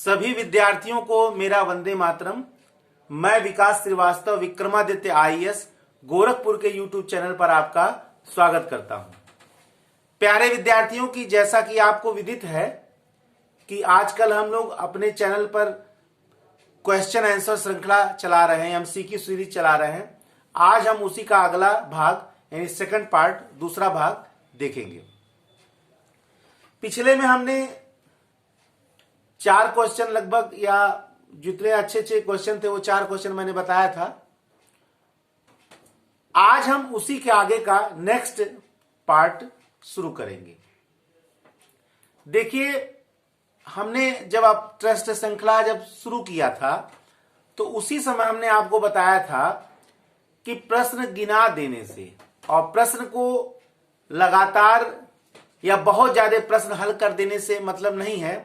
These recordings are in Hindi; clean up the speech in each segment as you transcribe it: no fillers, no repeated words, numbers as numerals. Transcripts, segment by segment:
सभी विद्यार्थियों को मेरा वंदे मातरम। मैं विकास श्रीवास्तव विक्रमादित्य आईएएस गोरखपुर के यूट्यूब चैनल पर आपका स्वागत करता हूं। प्यारे विद्यार्थियों की, जैसा कि आपको विदित है कि आजकल हम लोग अपने चैनल पर क्वेश्चन आंसर श्रृंखला चला रहे हैं, एमसीक्यू सीरीज चला रहे हैं। आज हम उसी का अगला भाग यानी सेकंड पार्ट, दूसरा भाग देखेंगे। पिछले में हमने 4 क्वेश्चन लगभग, या जितने अच्छे क्वेश्चन थे वो 4 क्वेश्चन मैंने बताया था। आज हम उसी के आगे का नेक्स्ट पार्ट शुरू करेंगे। देखिए, हमने जब आप ट्रस्ट श्रृंखला जब शुरू किया था तो उसी समय हमने आपको बताया था कि प्रश्न गिना देने से और प्रश्न को लगातार या बहुत ज्यादा प्रश्न हल कर देने से मतलब नहीं है।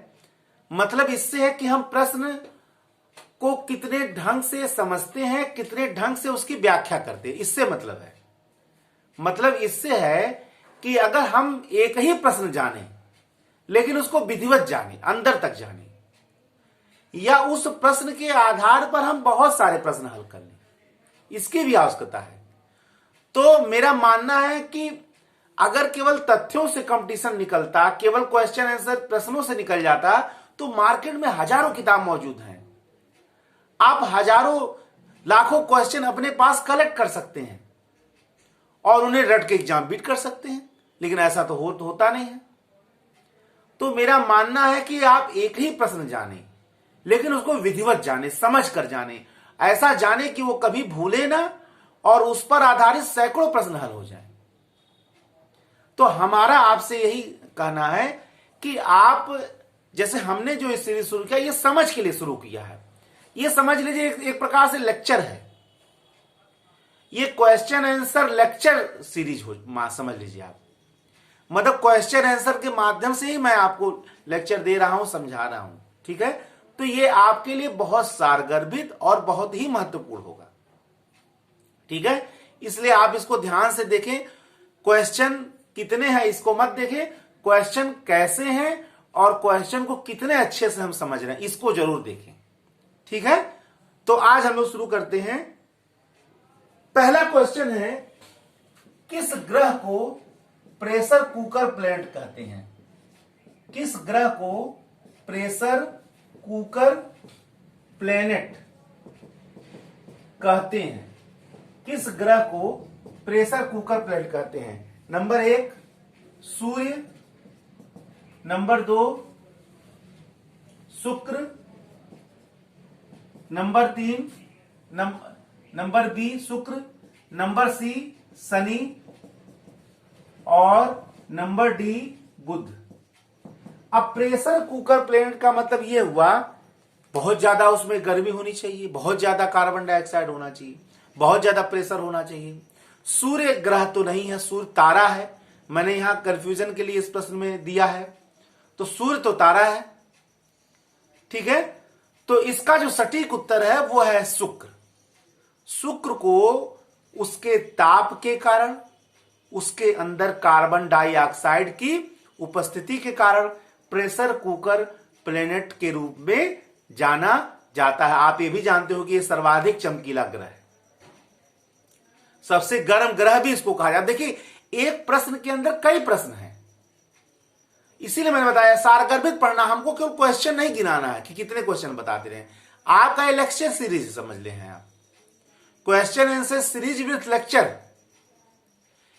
मतलब इससे है कि हम प्रश्न को कितने ढंग से समझते हैं, कितने ढंग से उसकी व्याख्या करते हैं, इससे मतलब है। मतलब इससे है कि अगर हम एक ही प्रश्न जाने लेकिन उसको विधिवत जाने, अंदर तक जाने, या उस प्रश्न के आधार पर हम बहुत सारे प्रश्न हल कर लें, इसकी भी आवश्यकता है। तो मेरा मानना है कि अगर केवल तथ्यों से कंपटीशन निकलता, केवल क्वेश्चन आंसर प्रश्नों से निकल जाता, तो मार्केट में हजारों किताब मौजूद हैं। आप हजारों लाखों क्वेश्चन अपने पास कलेक्ट कर सकते हैं और उन्हें रट के एग्जाम बीट कर सकते हैं, लेकिन ऐसा तो होता नहीं है। तो मेरा मानना है कि आप एक ही प्रश्न जाने लेकिन उसको विधिवत जाने, समझ कर जाने, ऐसा जाने कि वो कभी भूले ना और उस पर आधारित सैकड़ों प्रश्न हल हो जाए। तो हमारा आपसे यही कहना है कि आप, जैसे हमने जो इस सीरीज शुरू किया, ये समझ के लिए शुरू किया है। ये समझ लीजिए एक प्रकार से लेक्चर है, ये क्वेश्चन आंसर लेक्चर सीरीज हो, समझ लीजिए आप। मतलब क्वेश्चन आंसर के माध्यम से ही मैं आपको लेक्चर दे रहा हूं, समझा रहा हूं, ठीक है। तो ये आपके लिए बहुत सारगर्भित और बहुत ही महत्वपूर्ण होगा, ठीक है। इसलिए आप इसको ध्यान से देखें। क्वेश्चन कितने हैं इसको मत देखें, क्वेश्चन कैसे हैं और क्वेश्चन को कितने अच्छे से हम समझ रहे हैं, इसको जरूर देखें, ठीक है। तो आज हम लोग शुरू करते हैं। पहला क्वेश्चन है, किस ग्रह को प्रेशर कुकर प्लेनेट कहते हैं? किस ग्रह को प्रेशर कुकर प्लेनेट कहते हैं? किस ग्रह को प्रेशर कुकर प्लेनेट कहते हैं? नंबर 1 सूर्य, नंबर 2 शुक्र, नंबर 3 नंबर बी शुक्र, नंबर सी शनि और नंबर डी बुध। अब प्रेशर कुकर प्लेनेट का मतलब यह हुआ, बहुत ज्यादा उसमें गर्मी होनी चाहिए, बहुत ज्यादा कार्बन डाइऑक्साइड होना चाहिए, बहुत ज्यादा प्रेशर होना चाहिए। सूर्य ग्रह तो नहीं है, सूर्य तारा है। मैंने यहां कंफ्यूजन के लिए इस प्रश्न में दिया है, तो सूर्य तो तारा है, ठीक है। तो इसका जो सटीक उत्तर है वो है शुक्र। शुक्र को उसके ताप के कारण, उसके अंदर कार्बन डाइऑक्साइड की उपस्थिति के कारण प्रेशर कुकर प्लेनेट के रूप में जाना जाता है। आप ये भी जानते हो कि ये सर्वाधिक चमकीला ग्रह है, सबसे गर्म ग्रह भी इसको कहा जाता है। देखिए, एक प्रश्न के अंदर कई प्रश्न हैं, इसीलिए मैंने बताया सारगर्भित पढ़ना, हमको केवल क्वेश्चन नहीं गिनाना है कि कितने क्वेश्चन बताते रहे। आपका ये लेक्चर सीरीज समझ ले हैं आप, question answer series with lecture.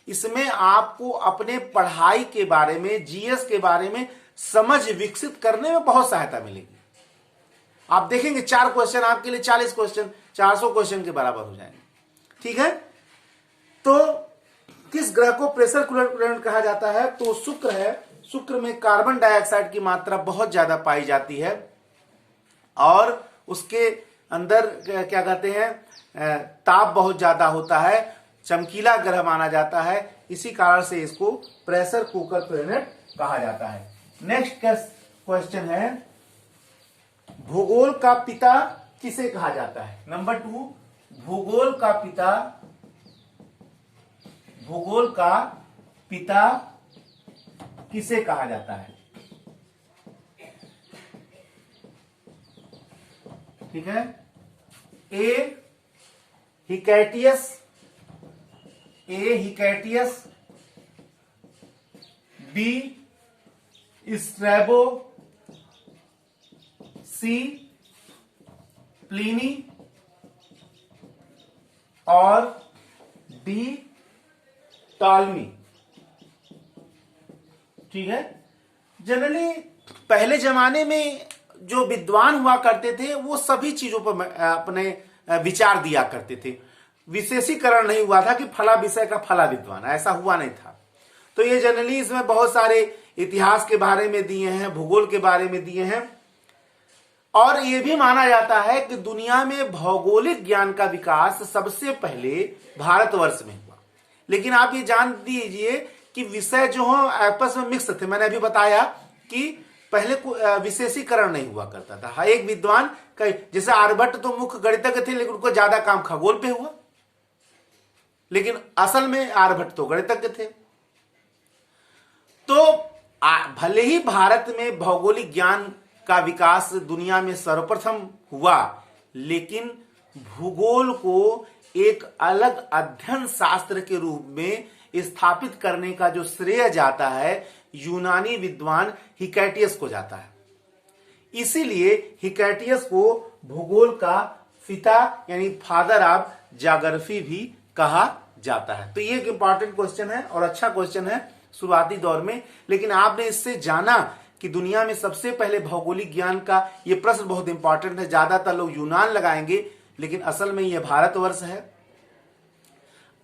इसमें आपको अपने पढ़ाई के बारे में, जीएस के बारे में समझ विकसित करने में बहुत सहायता मिलेगी। आप देखेंगे 4 क्वेश्चन आपके लिए 40 क्वेश्चन, 400 क्वेश्चन के बराबर हो जाएंगे, ठीक है। तो किस ग्रह को प्रेशर कुकर प्लेनेट कहा जाता है? तो शुक्र है। शुक्र में कार्बन डाइऑक्साइड की मात्रा बहुत ज्यादा पाई जाती है और उसके अंदर क्या कहते हैं, ताप बहुत ज्यादा होता है, चमकीला ग्रह माना जाता है। इसी कारण से इसको प्रेशर कुकर प्लेनेट कहा जाता है। नेक्स्ट क्वेश्चन है, भूगोल का पिता किसे कहा जाता है? नंबर 2 भूगोल का पिता किसे कहा जाता है? ठीक है। ए हिकैटियस, बी स्ट्रैबो, सी प्लिनी और डी टॉलमी। ठीक है। जनरली पहले जमाने में जो विद्वान हुआ करते थे वो सभी चीजों पर अपने विचार दिया करते थे। विशेषीकरण नहीं हुआ था कि फला विषय का फला विद्वान, ऐसा हुआ नहीं था। तो ये जनरली इसमें बहुत सारे इतिहास के बारे में दिए हैं, भूगोल के बारे में दिए हैं, और यह भी माना जाता है कि दुनिया में भौगोलिक ज्ञान का विकास सबसे पहले भारतवर्ष में हुआ। लेकिन आप ये जान दीजिए कि विषय जो हो आपस में मिक्स थे। मैंने अभी बताया कि पहले विशेषीकरण नहीं हुआ करता था। एक विद्वान का, जैसे आर्यभट्ट तो मुख्य गणितज्ञ थे, लेकिन उनको ज्यादा काम खगोल पे हुआ, लेकिन असल में आर्यभट्ट तो गणितज्ञ थे। तो भले ही भारत में भौगोलिक ज्ञान का विकास दुनिया में सर्वप्रथम हुआ, लेकिन भूगोल को एक अलग अध्ययन शास्त्र के रूप में स्थापित करने का जो श्रेय जाता है यूनानी विद्वान हिकैटियस को जाता है। इसीलिए हिकैटियस को भूगोल का पिता यानी फादर ऑफ ज्योग्राफी भी कहा जाता है। तो ये एक इंपॉर्टेंट क्वेश्चन है और अच्छा क्वेश्चन है शुरुआती दौर में। लेकिन आपने इससे जाना कि दुनिया में सबसे पहले भौगोलिक ज्ञान का ये प्रश्न बहुत इंपॉर्टेंट है। ज्यादातर लोग यूनान लगाएंगे, लेकिन असल में यह भारतवर्ष है।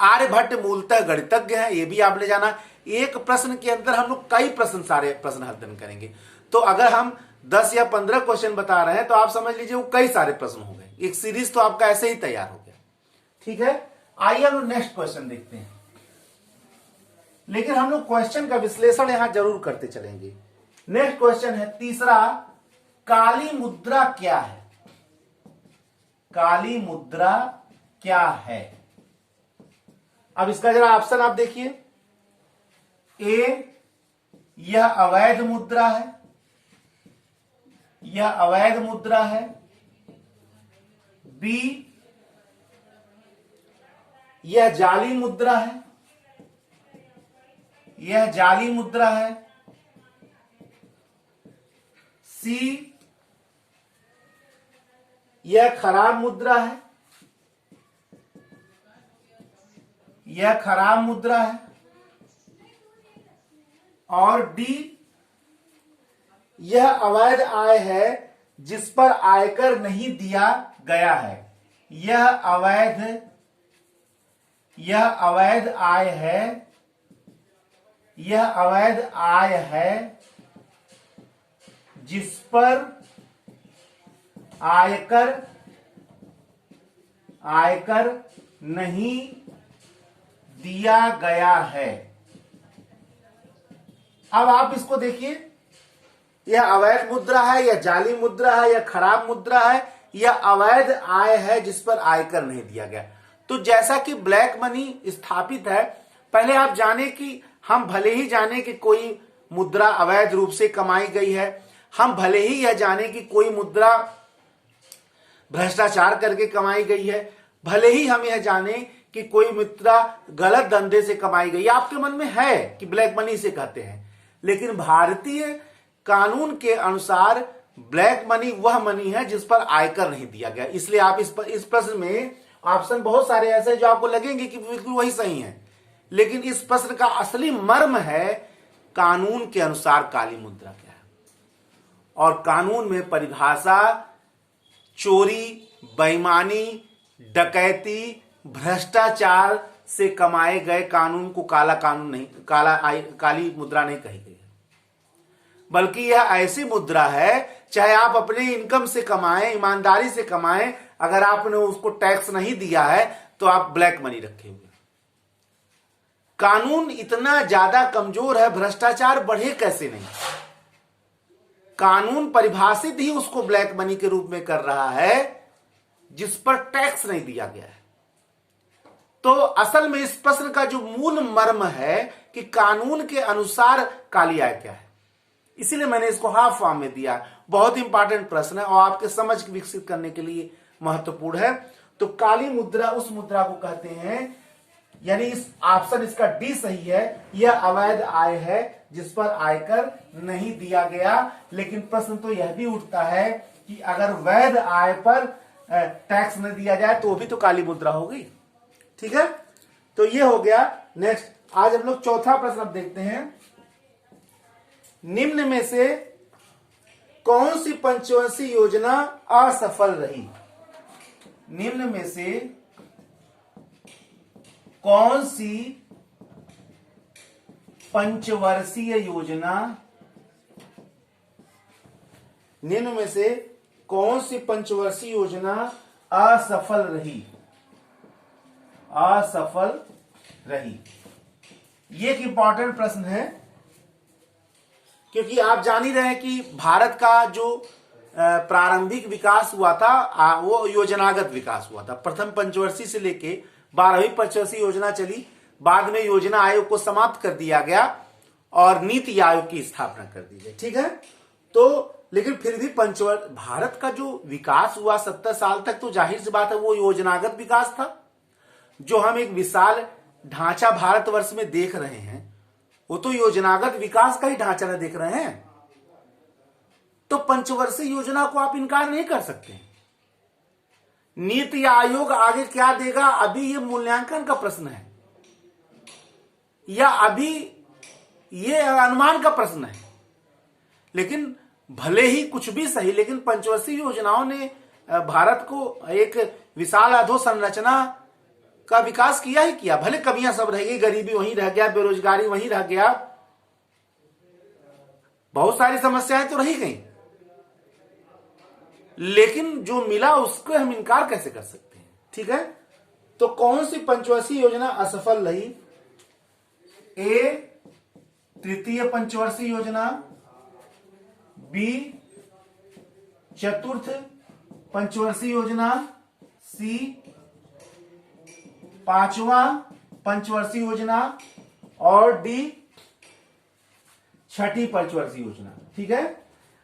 आर्यभट्ट मूलतः गणितज्ञ है, ये भी आपने जाना। एक प्रश्न के अंदर हम लोग कई प्रश्न, सारे प्रश्न हल करेंगे। तो अगर हम 10 या 15 क्वेश्चन बता रहे हैं तो आप समझ लीजिए वो कई सारे प्रश्न हो गए। एक सीरीज तो आपका ऐसे ही तैयार हो गया। ठीक है, आइए हम नेक्स्ट क्वेश्चन देखते हैं। लेकिन हम लोग क्वेश्चन का विश्लेषण यहां जरूर करते चलेंगे। नेक्स्ट क्वेश्चन है तीसरा, काली मुद्रा क्या है? काली मुद्रा क्या है? अब इसका जरा ऑप्शन आप देखिए। ए, यह अवैध मुद्रा है, यह अवैध मुद्रा है। बी, यह जाली मुद्रा है, यह जाली मुद्रा है। सी, यह खराब मुद्रा है, यह खराब मुद्रा है। और डी, यह अवैध आय है जिस पर आयकर नहीं दिया गया है। यह अवैध आय है, यह अवैध आय है जिस पर आयकर नहीं दिया गया है। अब आप इसको देखिए, यह अवैध मुद्रा है, यह जाली मुद्रा है, यह खराब मुद्रा है, यह अवैध आय है जिस पर आयकर नहीं दिया गया। तो जैसा कि ब्लैक मनी स्थापित है, पहले आप जाने कि हम भले ही जाने कि कोई मुद्रा अवैध रूप से कमाई गई है, हम भले ही यह जाने कि कोई मुद्रा भ्रष्टाचार करके कमाई गई है, भले ही हम यह जाने कि कोई मुद्रा गलत धंधे से कमाई गई, आपके मन में है कि ब्लैक मनी से कहते हैं। लेकिन भारतीय कानून के अनुसार ब्लैक मनी वह मनी है जिस पर आयकर नहीं दिया गया। इसलिए आप इस प्रश्न में ऑप्शन बहुत सारे ऐसे जो आपको लगेंगे कि बिल्कुल वही सही है, लेकिन इस प्रश्न का असली मर्म है कानून के अनुसार काली मुद्रा क्या है। और कानून में परिभाषा चोरी, बेईमानी, डकैती, भ्रष्टाचार से कमाए गए कानून को काली मुद्रा नहीं कही गई है, बल्कि यह ऐसी मुद्रा है चाहे आप अपने इनकम से कमाएं, ईमानदारी से कमाएं, अगर आपने उसको टैक्स नहीं दिया है तो आप ब्लैक मनी रखे हुए। कानून इतना ज्यादा कमजोर है, भ्रष्टाचार बढ़े कैसे नहीं। कानून परिभाषित ही उसको ब्लैक मनी के रूप में कर रहा है जिस पर टैक्स नहीं दिया गया है। तो असल में इस प्रश्न का जो मूल मर्म है कि कानून के अनुसार काली आय क्या है, इसीलिए मैंने इसको हाफ फॉर्म में दिया। बहुत इंपॉर्टेंट प्रश्न है और आपके समझ विकसित करने के लिए महत्वपूर्ण है। तो काली मुद्रा उस मुद्रा को कहते हैं, यानी इस ऑप्शन इसका डी सही है, यह अवैध आय है जिस पर आयकर नहीं दिया गया। लेकिन प्रश्न तो यह भी उठता है कि अगर वैध आय पर टैक्स न दिया जाए तो भी तो काली मुद्रा होगी। ठीक है, तो ये हो गया। नेक्स्ट आज हम लोग चौथा प्रश्न अब देखते हैं। निम्न में से कौन सी पंचवर्षीय योजना असफल रही? निम्न में से कौन सी पंचवर्षीय योजना, निम्न में से कौन सी पंचवर्षीय योजना असफल रही? असफल रही, ये एक इंपॉर्टेंट प्रश्न है, क्योंकि आप जान ही रहे हैं कि भारत का जो प्रारंभिक विकास हुआ था वो योजनागत विकास हुआ था। प्रथम पंचवर्षीय से लेके 12वीं पंचवर्षीय योजना चली, बाद में योजना आयोग को समाप्त कर दिया गया और नीति आयोग की स्थापना कर दी गई। ठीक है, तो लेकिन फिर भी भारत का जो विकास हुआ 70 साल तक, तो जाहिर सी बात है वो योजनागत विकास था। जो हम एक विशाल ढांचा भारतवर्ष में देख रहे हैं वो तो योजनागत विकास का ही ढांचा ना देख रहे हैं। तो पंचवर्षीय योजना को आप इनकार नहीं कर सकते। नीति आयोग आगे क्या देगा अभी ये मूल्यांकन का प्रश्न है, या अभी ये अनुमान का प्रश्न है। लेकिन भले ही कुछ भी सही, लेकिन पंचवर्षीय योजनाओं ने भारत को एक विशाल अधोसंरचना का विकास किया ही किया। भले कमियां सब रह गई, गरीबी वहीं रह गया, बेरोजगारी वहीं रह गया, बहुत सारी समस्याएं तो रही गई, लेकिन जो मिला उसको हम इनकार कैसे कर सकते हैं। ठीक है, तो कौन सी पंचवर्षीय योजना असफल रही? ए तृतीय पंचवर्षीय योजना, बी चतुर्थ पंचवर्षीय योजना, सी पांचवा पंचवर्षीय योजना और डी छठी पंचवर्षीय योजना। ठीक है,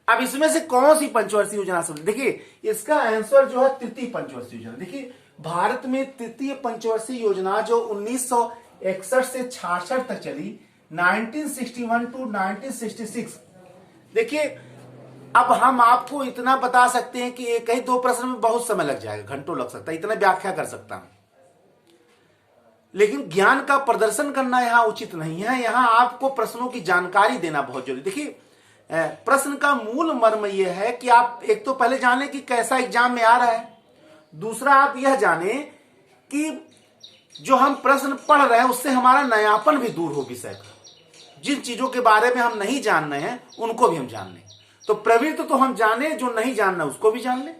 अब इसमें से कौन सी पंचवर्षीय योजना सुन? देखिए इसका आंसर जो है तृतीय पंचवर्षीय योजना। देखिए भारत में तृतीय पंचवर्षीय योजना जो 1961 से 66 तक चली, 1961 टू 1966। देखिए अब हम आपको इतना बता सकते हैं कि एक ही दो प्रश्न में बहुत समय लग जाएगा, घंटों लग सकता है, इतना व्याख्या कर सकता हूं, लेकिन ज्ञान का प्रदर्शन करना यहां उचित नहीं है। यहां आपको प्रश्नों की जानकारी देना बहुत जरूरी। देखिए प्रश्न का मूल मर्म यह है कि आप एक तो पहले जाने कि कैसा एग्जाम में आ रहा है, दूसरा आप यह जाने कि जो हम प्रश्न पढ़ रहे हैं उससे हमारा नयापन भी दूर हो विषय का। जिन चीजों के बारे में हम नहीं जान रहे हैं उनको भी हम जान लें, तो प्रवृत्त तो हम जाने, जो नहीं जानना उसको भी जान लें।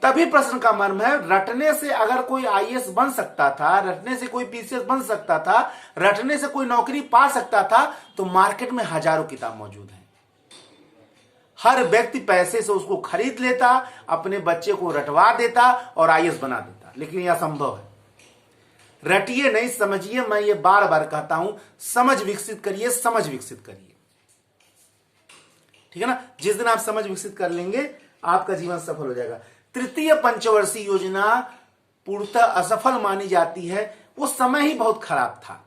तभी प्रश्न का मर्म है। रटने से अगर कोई आईएएस बन सकता था, रटने से कोई पीसीएस बन सकता था, रटने से कोई नौकरी पा सकता था, तो मार्केट में हजारों किताब मौजूद हैं। हर व्यक्ति पैसे से उसको खरीद लेता, अपने बच्चे को रटवा देता और आईएएस बना देता, लेकिन यह असंभव है। रटिए नहीं, समझिए। मैं ये बार बार कहता हूं, समझ विकसित करिए, समझ विकसित करिए। ठीक है ना, जिस दिन आप समझ विकसित कर लेंगे आपका जीवन सफल हो जाएगा। तृतीय पंचवर्षीय योजना पूर्णतः असफल मानी जाती है। वो समय ही बहुत खराब था।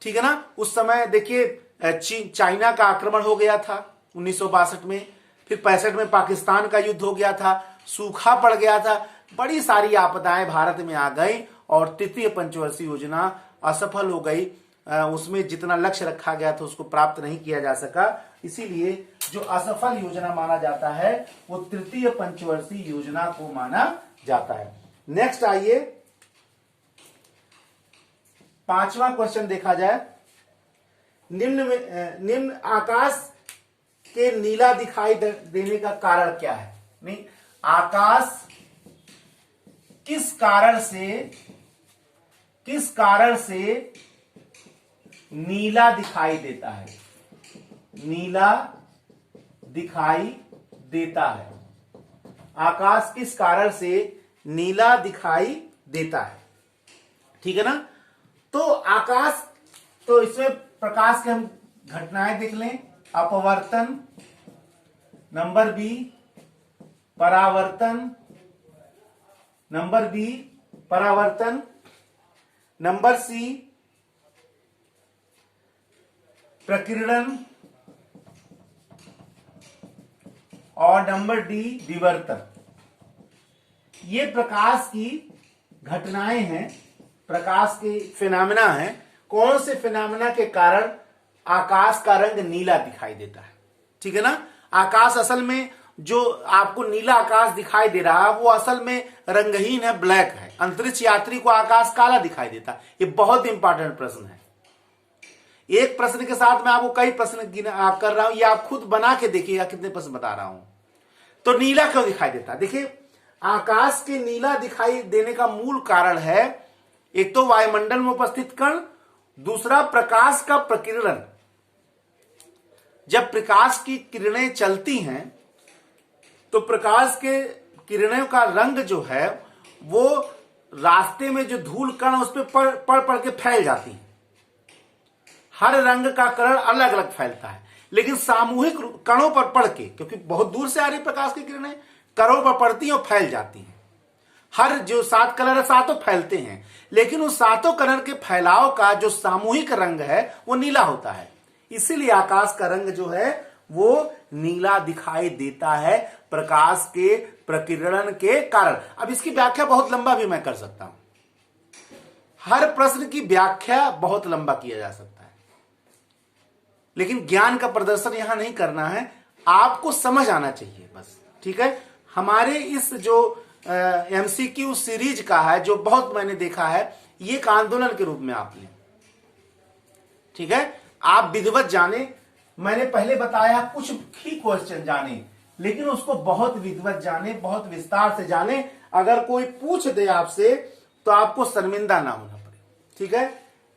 ठीक है ना, उस समय देखिए चाइना का आक्रमण हो गया था 1962 में, फिर 65 में पाकिस्तान का युद्ध हो गया था, सूखा पड़ गया था, बड़ी सारी आपदाएं भारत में आ गई और तृतीय पंचवर्षीय योजना असफल हो गई। उसमें जितना लक्ष्य रखा गया था उसको प्राप्त नहीं किया जा सका। इसीलिए जो असफल योजना माना जाता है वो तृतीय पंचवर्षीय योजना को माना जाता है। नेक्स्ट आइए, पांचवा क्वेश्चन देखा जाए। निम्न आकाश के नीला दिखाई देने का कारण क्या है? नहीं, आकाश किस कारण से नीला दिखाई देता है? नीला दिखाई देता है। आकाश किस कारण से नीला दिखाई देता है? ठीक है ना, तो आकाश, तो इसमें प्रकाश के हम घटनाएं देख लें। अपवर्तन, नंबर बी परावर्तन, नंबर बी परावर्तन, नंबर सी प्रकीर्णन और नंबर डी विवर्तन। ये प्रकाश की घटनाएं हैं, प्रकाश के फिनोमेना हैं। कौन से फिनोमेना के कारण आकाश का रंग नीला दिखाई देता है? ठीक है ना। आकाश असल में जो आपको नीला आकाश दिखाई दे रहा है वो असल में रंगहीन है, ब्लैक है। अंतरिक्ष यात्री को आकाश काला दिखाई देता है। ये बहुत इंपॉर्टेंट प्रश्न है। एक प्रश्न के साथ मैं आपको कई प्रश्न कर रहा हूं, ये आप खुद बना के देखिएगा कितने प्रश्न बता रहा हूं। तो नीला क्यों दिखाई देता है? देखिए, आकाश के नीला दिखाई देने का मूल कारण है एक तो वायुमंडल में उपस्थित कण, दूसरा प्रकाश का प्रकीर्णन। जब प्रकाश की किरणें चलती हैं तो प्रकाश के किरणों का रंग जो है वो रास्ते में जो धूल कण उस पर पड़ पड़ के फैल जाती है। हर रंग का कण अलग अलग फैलता है, लेकिन सामूहिक कणों पर पड़ के, क्योंकि बहुत दूर से आ रही प्रकाश की किरणें कणों पर पड़ती हैं और फैल जाती हैं। हर जो 7 कलर है सातों फैलते हैं, लेकिन उन सातों कलर के फैलाव का जो सामूहिक रंग है वो नीला होता है। इसीलिए आकाश का रंग जो है वो नीला दिखाई देता है प्रकाश के प्रकीर्णन के कारण। अब इसकी व्याख्या बहुत लंबा भी मैं कर सकता हूं, हर प्रश्न की व्याख्या बहुत लंबा किया जा सकता है, लेकिन ज्ञान का प्रदर्शन यहां नहीं करना है, आपको समझ आना चाहिए बस। ठीक है। हमारे इस जो एमसीक्यू सीरीज का है, जो बहुत मैंने देखा है, ये एक आंदोलन के रूप में आप लें। ठीक है। आप विधिवत जाने, मैंने पहले बताया कुछ ही क्वेश्चन जाने, लेकिन उसको बहुत विधिवत जाने, बहुत विस्तार से जाने। अगर कोई पूछ दे आपसे तो आपको शर्मिंदा ना होना पड़े। ठीक है।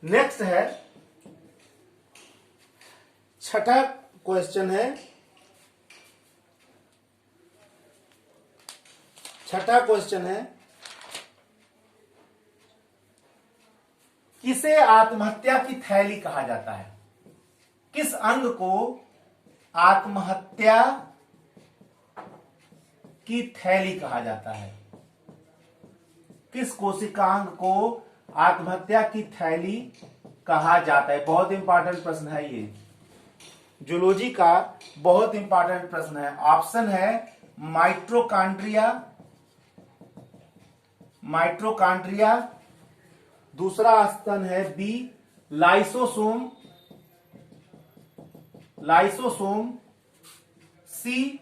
नेक्स्ट है, छठा क्वेश्चन है, छठा क्वेश्चन है, किसे आत्महत्या की थैली कहा जाता है? किस अंग को आत्महत्या की थैली कहा जाता है? किस कोशिकांग को आत्महत्या की थैली कहा जाता है? बहुत इंपॉर्टेंट प्रश्न है ये, जूलॉजी का बहुत इंपॉर्टेंट प्रश्न है। ऑप्शन है माइटोकॉन्ड्रिया, माइटोकॉन्ड्रिया, दूसरा ऑप्शन है बी लाइसोसोम, लाइसोसोम, सी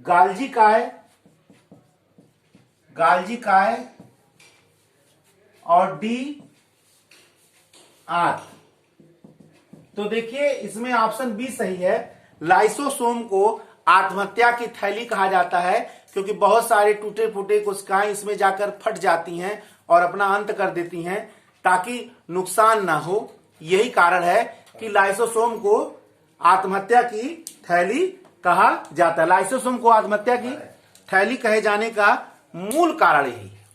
गाल्जी काय, गाल्जी काय, और डी आंत। तो देखिए इसमें ऑप्शन बी सही है। लाइसोसोम को आत्महत्या की थैली कहा जाता है क्योंकि बहुत सारे टूटे फूटे कोशिकाएं इसमें जाकर फट जाती हैं और अपना अंत कर देती हैं ताकि नुकसान ना हो। यही कारण है कि लाइसोसोम को आत्महत्या की थैली कहा जाता है। लाइसोसोम को आत्महत्या की थैली कहे जाने का मूल कारण यही है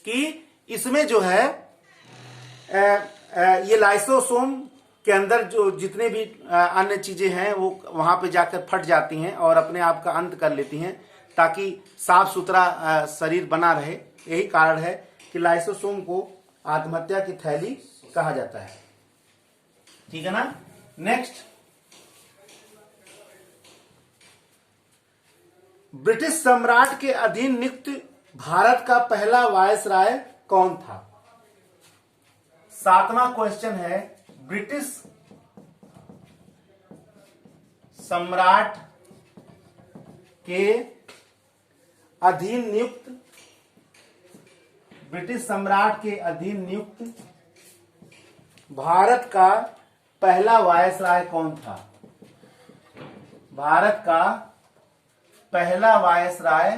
कि इसमें जो है ये लाइसोसोम के अंदर जो जितने भी अन्य चीजें हैं वो वहां पे जाकर फट जाती हैं और अपने आप का अंत कर लेती हैं ताकि साफ सुथरा शरीर बना रहे। यही कारण है कि लाइसोसोम को आत्महत्या की थैली कहा जाता है। ठीक है ना। नेक्स्ट, ब्रिटिश सम्राट के अधीन नियुक्त भारत का पहला वायसराय कौन था? 7वां क्वेश्चन है, ब्रिटिश सम्राट के अधीन नियुक्त, ब्रिटिश सम्राट के अधीन नियुक्त भारत का पहला वायसराय कौन था? भारत का पहला वायसराय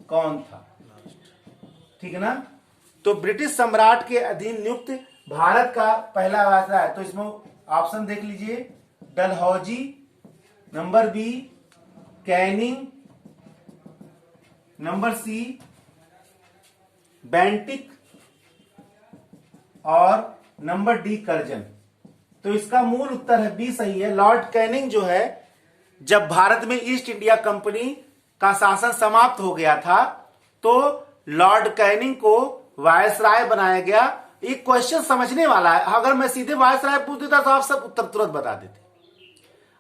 कौन था? ठीक है ना। तो ब्रिटिश सम्राट के अधीन नियुक्त भारत का पहला वायसराय, तो इसमें ऑप्शन देख लीजिए, Dalhousie, number B Canning, number C Bentinck और नंबर डी कर्जन। तो इसका मूल उत्तर है बी सही है। लॉर्ड कैनिंग जो है, जब भारत में ईस्ट इंडिया कंपनी का शासन समाप्त हो गया था तो लॉर्ड कैनिंग को वायसराय बनाया गया। एक क्वेश्चन समझने वाला है, अगर मैं सीधे वायसराय पूछ देता तो आप सब उत्तर तुरंत बता देते।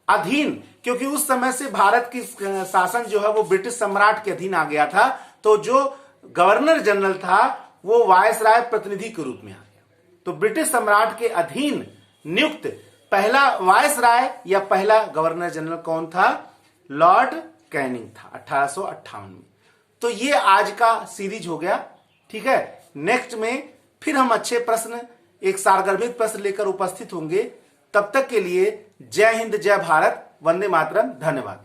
अधीन, क्योंकि उस समय से भारत की शासन जो है वो ब्रिटिश सम्राट के अधीन आ गया था, तो जो गवर्नर जनरल था वो वायसराय प्रतिनिधि के रूप में आ गया। तो ब्रिटिश सम्राट के अधीन नियुक्त पहला वायसराय या पहला गवर्नर जनरल कौन था? लॉर्ड कैनिंग था 1858 में। तो ये आज का सीरीज हो गया। ठीक है, नेक्स्ट में फिर हम अच्छे प्रश्न, एक सारगर्भित प्रश्न लेकर उपस्थित होंगे। तब तक के लिए जय हिंद, जय भारत, वंदे मातरम, धन्यवाद।